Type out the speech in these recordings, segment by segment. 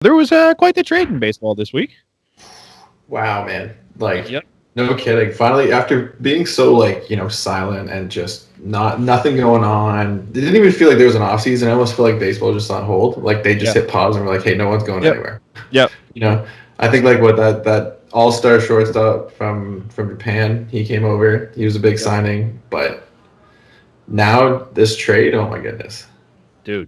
There was quite the trade in baseball this week. Wow, man. Like, Yep. no kidding. Finally, after being so, like, silent and just nothing going on, it didn't even feel like there was an off season. I almost feel like baseball just on hold. Like, they just Yep. hit pause and were like, hey, no one's going Yep. anywhere. Yep. You know, I think, like, what that all-star shortstop from Japan, he came over. He was a big Yep. signing. But now this trade, oh, my goodness. Dude.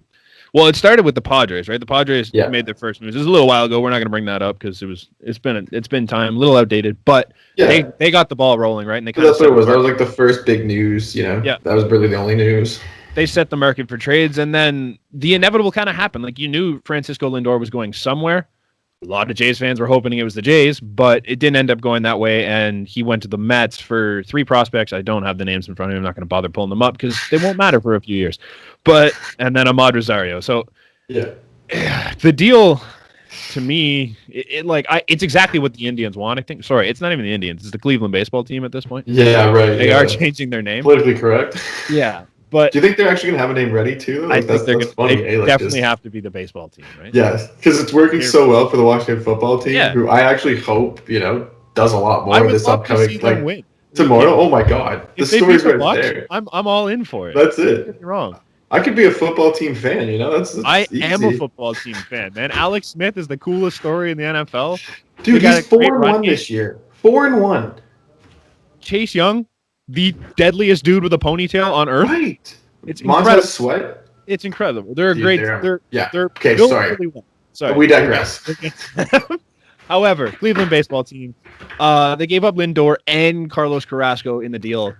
Well, it started with the Padres, right? The Padres Yeah. made their first moves. It was a little while ago. We're not going to bring that up because it's been time, a little outdated. But Yeah. they got the ball rolling, right? And they So kind of that's what it was. That was like the first big news, Yeah. That was really the only news. They set the market for trades, and then the inevitable kind of happened. Like, you knew Francisco Lindor was going somewhere. A lot of Jays fans were hoping it was the Jays, but it didn't end up going that way, and he went to the Mets for 3 prospects. I don't have the names in front of me. I'm not going to bother pulling them up because they won't matter for a few years. And then Ahmad Rosario. So Yeah. the deal, to me, it's exactly what the Indians want. I think. Sorry, it's not even the Indians. It's the Cleveland baseball team at this point. Yeah, right. They are changing their name. Politically correct. Yeah, but do you think they're actually gonna have a name ready too? I think that's funny. they definitely have to be the baseball team, right? Yes, because it's working so well for the Washington football team, who I actually hope does a lot more this upcoming win. Tomorrow. Oh my God, the story's right there. I'm all in for it. That's it. Don't get me wrong. I could be a football team fan. I am a football team fan, man. Alex Smith is the coolest story in the NFL. Dude, he's 4-1 this year. 4-1. Chase Young, the deadliest dude with a ponytail on earth. Right. It's incredible. Sweat. It's incredible. They're great. They're okay. Sorry. Really well. Sorry. We digress. However, Cleveland baseball team, they gave up Lindor and Carlos Carrasco in the deal.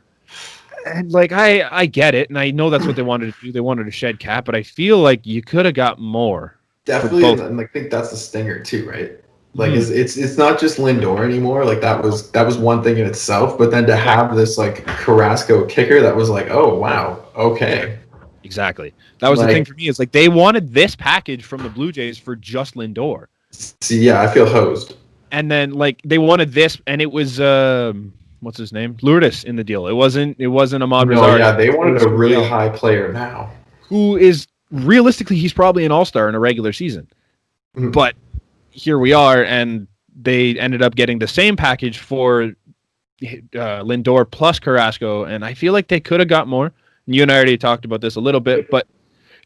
And I get it, and I know that's what they wanted to do. They wanted to shed cap, but I feel like you could have got more. Definitely, and I think that's the stinger too, right? Like it's not just Lindor anymore. Like that was one thing in itself, but then to have this Carrasco kicker, that was oh wow, okay. Exactly. That was the thing for me. Is they wanted this package from the Blue Jays for just Lindor. See, yeah, I feel hosed. And then they wanted this, and it was what's his name? Lourdes in the deal. It wasn't Ahmad Rosario. Yeah, they wanted a really high player now. Who is realistically, he's probably an all-star in a regular season. Mm-hmm. But here we are, and they ended up getting the same package for Lindor plus Carrasco, and I feel like they could have got more. You and I already talked about this a little bit, but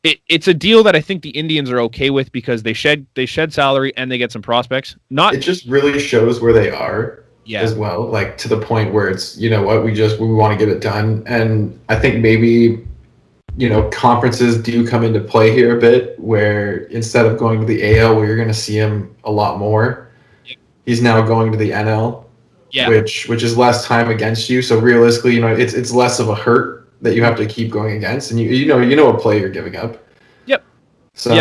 it's a deal that I think the Indians are okay with because they shed salary and they get some prospects. It just really shows where they are. Yeah. As well, to the point where it's, we want to get it done. And I think maybe, conferences do come into play here a bit, where instead of going to the AL where you're going to see him a lot more, he's now going to the NL, which is less time against you. So realistically, it's less of a hurt that you have to keep going against, and you know what play you're giving up. Yep. So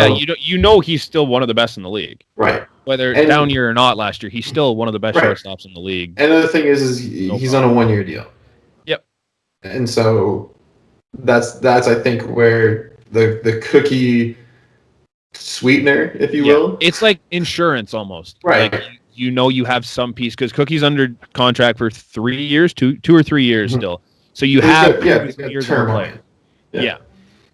he's still one of the best in the league. Right. Whether it's down year or not last year, he's still one of the best shortstops in the league. And the thing is he's on a 1-year deal. Yep. And so that's I think where the cookie sweetener, if you will. It's like insurance almost. Right. You have some piece because Cookie's under contract for 3 years, two or 3 years still. So you have years term on it. Yeah.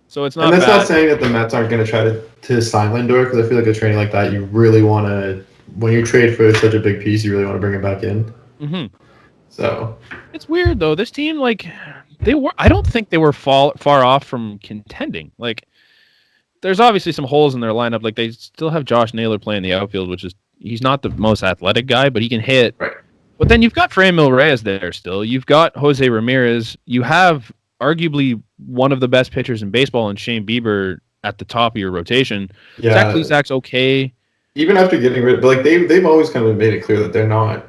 So it's not. And that's not saying that the Mets aren't going to try to sign Lindor, because I feel like a trade like that, you really want to, when you trade for such a big piece, you really want to bring him back in. Mm-hmm. So it's weird though. This team, I don't think they were far off from contending. There's obviously some holes in their lineup. They still have Josh Naylor playing the outfield, which is, he's not the most athletic guy, but he can hit. Right. But then you've got Franmil Reyes there still. You've got Jose Ramirez. You have arguably one of the best pitchers in baseball in Shane Bieber at the top of your rotation. Yeah. Zach Plesac's okay. Even after getting rid of, but they've always kind of made it clear that they're not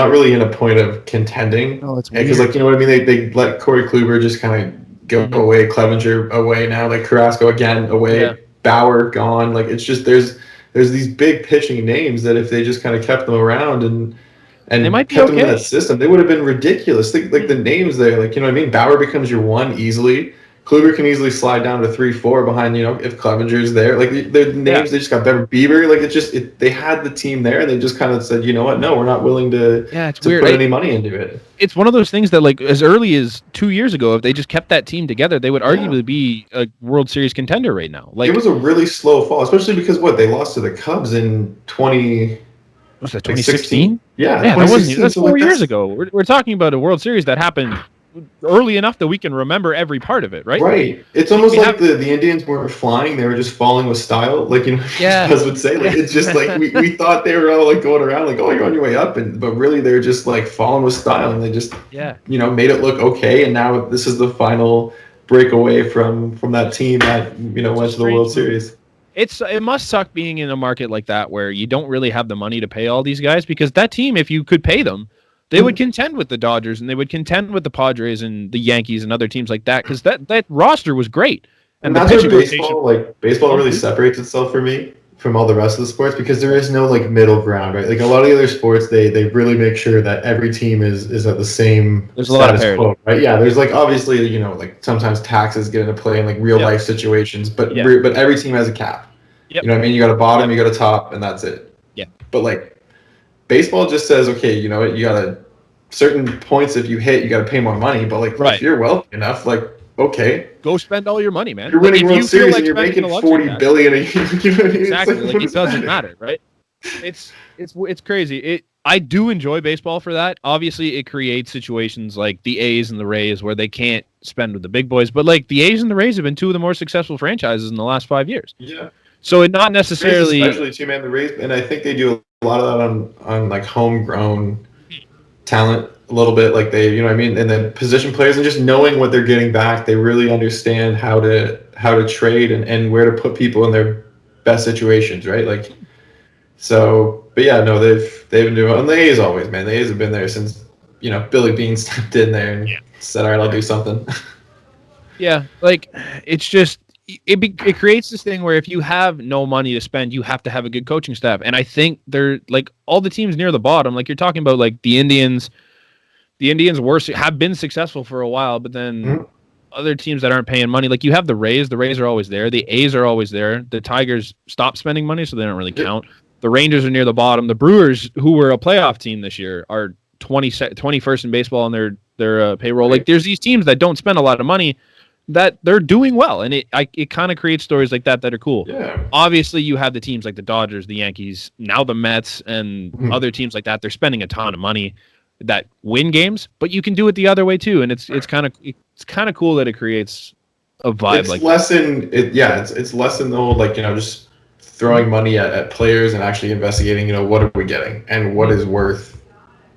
really in a point of contending. Oh, it's weird. Because you know what I mean? They let Corey Kluber just kind of go away, Clevenger away now, Carrasco again away, Bauer gone. It's just there's these big pitching names that if they just kind of kept them around and they might kept them in that system, they would have been ridiculous. The names there, you know what I mean? Bauer becomes your one easily. Kluber can easily slide down to 3-4 behind, if Clevenger's there. Like, their names, they just got better. Bieber, like, they had the team there, and they just kind of said, you know what, no, we're not willing to, it's weird. Put any money into it. It's one of those things that, like, as early as 2 years ago, if they just kept that team together, they would arguably be a World Series contender right now. Like, it was a really slow fall, especially because, they lost to the Cubs in 2016? Yeah, that's 4 years ago. We're talking about a World Series that happened early enough that we can remember every part of it, right? Right. It's almost like the Indians weren't flying; they were just falling with style. Like, Buzz would say, like, it's just like we thought they were all like going around, like, oh, you're on your way up, but really they're just like falling with style, and they just made it look okay. And now this is the final breakaway from that team that went to the World Series. It must suck being in a market like that where you don't really have the money to pay all these guys, because that team, if you could pay them, they would contend with the Dodgers, and they would contend with the Padres and the Yankees and other teams like that, because that roster was great. And that's where baseball really separates itself for me from all the rest of the sports, because there is no like middle ground, right? Like a lot of the other sports, they really make sure that every team is at the same status quo, right? Yeah, there's like obviously like sometimes taxes get into play in like real life situations, but every team has a cap. Yep. You know what I mean? You got a bottom, you got a top, and that's it. Yeah. But like, baseball just says, okay, you know what, you got certain points if you hit, you got to pay more money. But like, if you're wealthy enough, like, okay, go spend all your money, man. You're winning World Series and you're making $40 billion a year. You know what I mean? Exactly. Like it doesn't matter, right? It's crazy. I do enjoy baseball for that. Obviously, it creates situations like the A's and the Rays where they can't spend with the big boys. But like the A's and the Rays have been two of the more successful franchises in the last 5 years. Yeah. So it not necessarily, especially too, man. The Rays, and I think they do a lot of that on like homegrown talent a little bit, like they, you know what I mean, and then position players, and just knowing what they're getting back, they really understand how to trade and where to put people in their best situations, right? Like, so, but yeah, no, they've been doing, and the A's always, man, the A's have been there since, Billy Bean stepped in there and said, all right, I'll do something. Yeah, like, it's just, it creates this thing where if you have no money to spend, you have to have a good coaching staff. And I think they're like all the teams near the bottom, like you're talking about, like the Indians have been successful for a while, but then other teams that aren't paying money, like you have the Rays are always there. The A's are always there. The Tigers stopped spending money, so they don't really count. The Rangers are near the bottom. The Brewers, who were a playoff team this year, are 21st in baseball on their payroll. Like there's these teams that don't spend a lot of money that they're doing well, and it kind of creates stories like that are cool. Yeah. Obviously, you have the teams like the Dodgers, the Yankees, now the Mets, and other teams like that. They're spending a ton of money that win games, but you can do it the other way too, and it's kind of cool that it creates a vibe. It's like less in it. Yeah, it's less in the whole like just throwing money at players and actually investigating. What are we getting and what is worth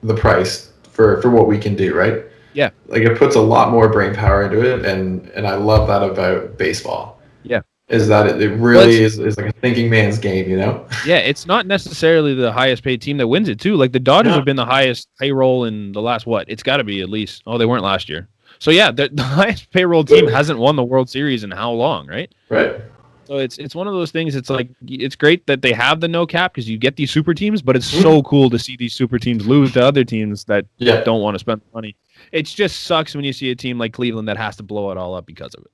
the price for what we can do, right? Yeah, like it puts a lot more brain power into it, and I love that about baseball. Yeah, is that it really is like a thinking man's game, Yeah, it's not necessarily the highest paid team that wins it too. Like the Dodgers have been the highest payroll in the last It's got to be at least. Oh, they weren't last year. So yeah, the highest payroll team hasn't won the World Series in how long, right? Right. So it's one of those things. It's like it's great that they have the no cap because you get these super teams, but it's so cool to see these super teams lose to other teams that don't want to spend money. It just sucks when you see a team like Cleveland that has to blow it all up because of it.